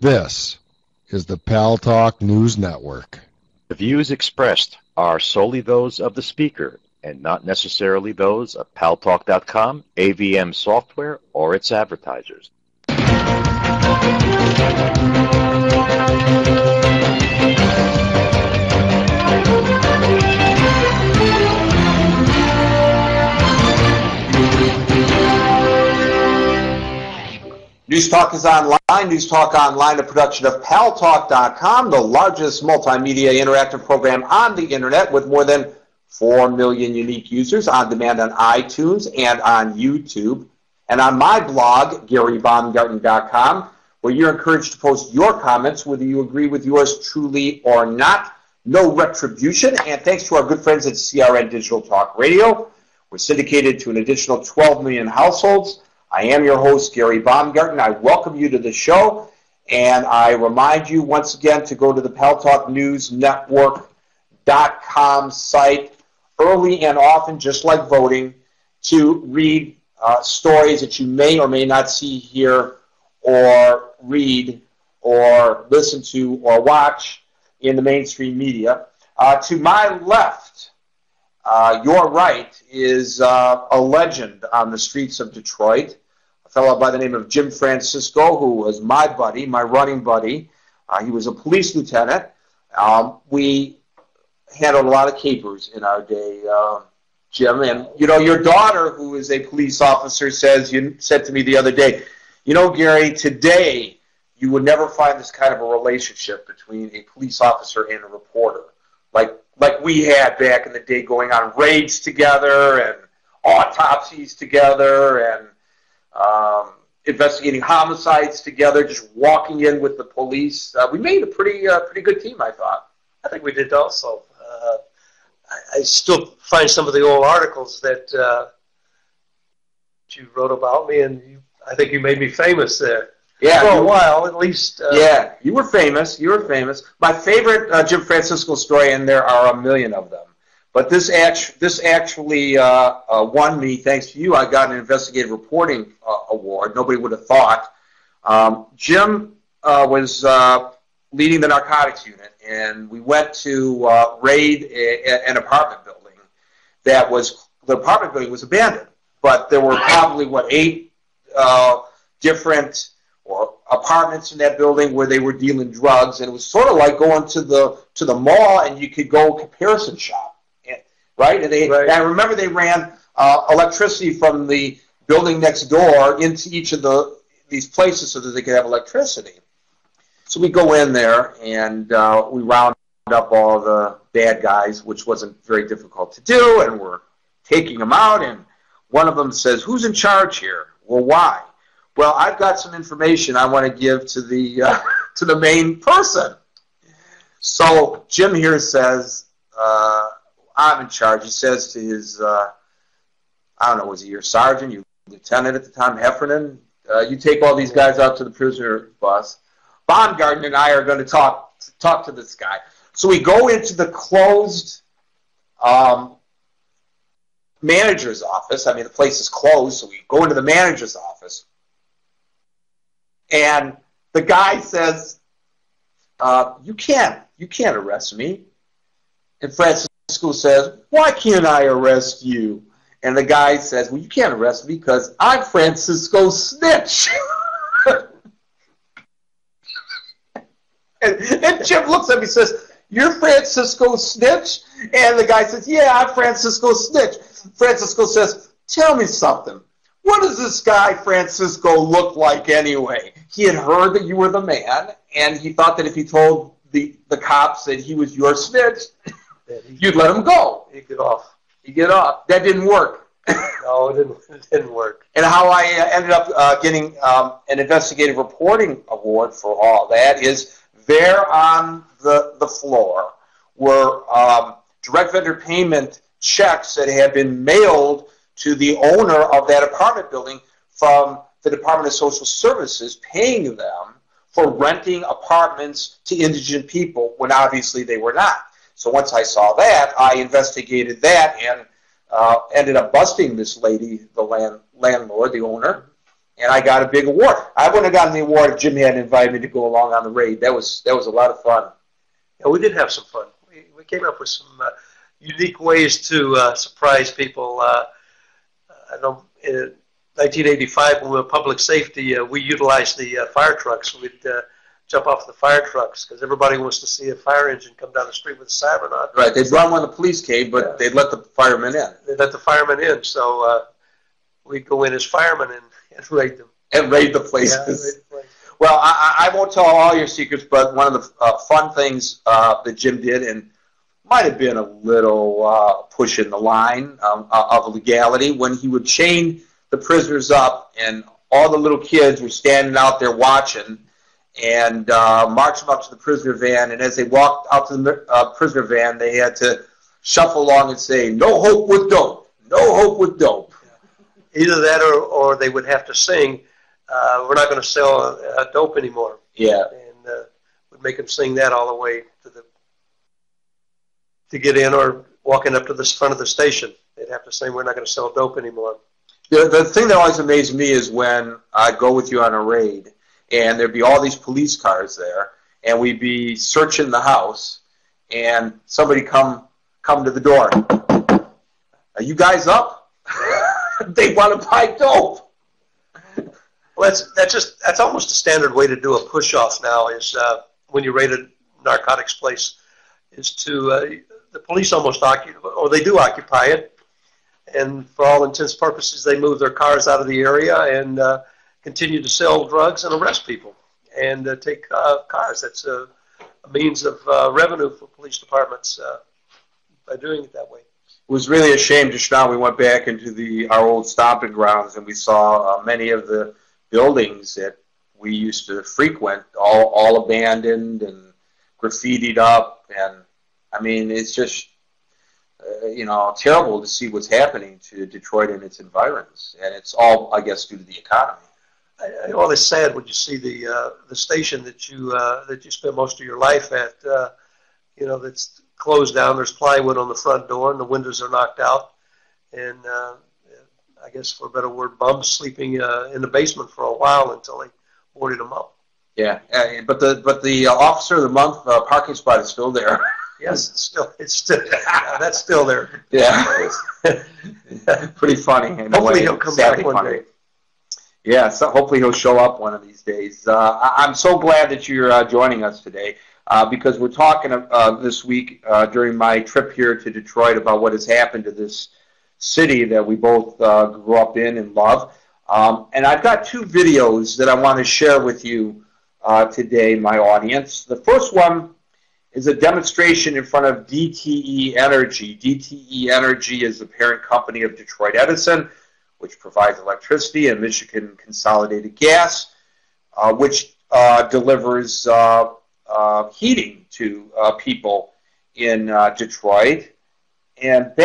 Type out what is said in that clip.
This is the Paltalk News Network. The views expressed are solely those of the speaker and not necessarily those of Paltalk.com, AVM Software, or its advertisers. News Talk is online. News Talk Online, a production of Paltalk.com, the largest multimedia interactive program on the internet with more than 4 million unique users on demand on iTunes and on YouTube. And on my blog, GaryBaumgarten.com, where you're encouraged to post your comments, whether you agree with yours truly or not. No retribution. And thanks to our good friends at CRN Digital Talk Radio, we're syndicated to an additional 12 million households. I am your host, Gary Baumgarten. I welcome you to the show, and I remind you once again to go to the PaltalkNewsNetwork.com site early and often, just like voting, to read stories that you may or may not see, hear, or read, or listen to, or watch in the mainstream media. To my left, your right, is a legend on the streets of Detroit, a fellow by the name of Jim Francisco, who was my buddy, my running buddy. He was a police lieutenant. We handled a lot of capers in our day, Jim. And, you know, your daughter, who is a police officer, said to me the other day, you know, Gary, today you would never find this kind of a relationship between a police officer and a reporter. Like we had back in the day, going on raids together and autopsies together and investigating homicides together, just walking in with the police. We made a pretty good team, I thought. I think we did also. I still find some of the old articles that you wrote about me, and I think you made me famous there. Yeah, for a while, at least. Yeah, you were famous. You were famous. My favorite Jim Francisco story, and there are a million of them, but this actually won me. Thanks to you, I got an investigative reporting award. Nobody would have thought. Jim was leading the narcotics unit, and we went to raid an apartment building. The apartment building was abandoned, but there were probably 8 different apartments in that building where they were dealing drugs, and it was sort of like going to the mall, and you could go comparison shop, right? And I remember they ran electricity from the building next door into each of these places so that they could have electricity. So we go in there and we round up all the bad guys, which wasn't very difficult to do, and we're taking them out. And one of them says, "Who's in charge here?" Well, why? Well, I've got some information I want to give to the main person. So Jim here says, I'm in charge. He says to his, I don't know, was he your sergeant, your lieutenant at the time, Heffernan? You take all these guys out to the prisoner bus. Baumgarten and I are going to talk to this guy. So we go into the closed manager's office. I mean, the place is closed, so we go into the manager's office. And the guy says, you can't arrest me. And Francisco says, why can't I arrest you? And the guy says, well, you can't arrest me because I'm Francisco Snitch. and Jim looks at me and says, you're Francisco Snitch? And the guy says, yeah, I'm Francisco Snitch. Francisco says, tell me something. What does this guy Francisco look like anyway? He had heard that you were the man, and he thought that if he told the cops that he was your snitch, you'd let him go. He'd get off. That didn't work. No, it didn't work. And how I ended up getting an investigative reporting award for all that is there on the floor were direct vendor payment checks that had been mailed to the owner of that apartment building from the Department of Social Services, paying them for renting apartments to indigent people when obviously they were not. So once I saw that, I investigated that and ended up busting this lady, the landlord, the owner, and I got a big award. I wouldn't have gotten the award if Jim hadn't invited me to go along on the raid. That was a lot of fun. Yeah, we did have some fun. We came up with some unique ways to surprise people. I know in 1985, when we were public safety, we utilized the fire trucks. We'd jump off the fire trucks because everybody wants to see a fire engine come down the street with a siren on. Right, they'd run when the police came, but they'd let the firemen in. They'd let the firemen in, so we'd go in as firemen and raid them. And raid the places. Yeah, raid the place. Well, I won't tell all your secrets, but one of the fun things that Jim did, and might have been a little pushing the line of legality, when he would chain the prisoners up, and all the little kids were standing out there watching, and march them up to the prisoner van, and as they walked out to the prisoner van, they had to shuffle along and say, "No hope with dope, no hope with dope." Either that or they would have to sing, "We're not going to sell dope anymore." Yeah. And would make them sing that all the way to get in, or walking up to the front of the station. They'd have to say, "We're not going to sell dope anymore." The thing that always amazed me is when I'd go with you on a raid, and there'd be all these police cars there, and we'd be searching the house, and somebody come to the door. "Are you guys up?" They want to buy dope. Well, that's almost a standard way to do a push-off now, is when you raid a narcotics place, is to the police almost occupy, or they do occupy it, and for all intents and purposes, they move their cars out of the area and continue to sell drugs and arrest people and take cars. That's a means of revenue for police departments by doing it that way. It was really a shame just now we went back into our old stomping grounds, and we saw many of the buildings that we used to frequent all abandoned and graffitied up, and I mean, it's just terrible to see what's happening to Detroit and its environs, and it's all, I guess, due to the economy. Well, it's sad when you see the station that you spend most of your life at, that's closed down. There's plywood on the front door, and the windows are knocked out, and I guess, for a better word, bums sleeping in the basement for a while until they boarded them up. Yeah, but the Officer of the Month parking spot is still there. Yes, it's still that's still there. Yeah, pretty funny. Hopefully he'll come back one day. Yeah, so hopefully he'll show up one of these days. I'm so glad that you're joining us today because we're talking this week during my trip here to Detroit about what has happened to this city that we both grew up in and love. And I've got two videos that I want to share with you today, my audience. The first one is a demonstration in front of DTE Energy. DTE Energy is the parent company of Detroit Edison, which provides electricity, and Michigan Consolidated Gas, which delivers heating to people in Detroit. And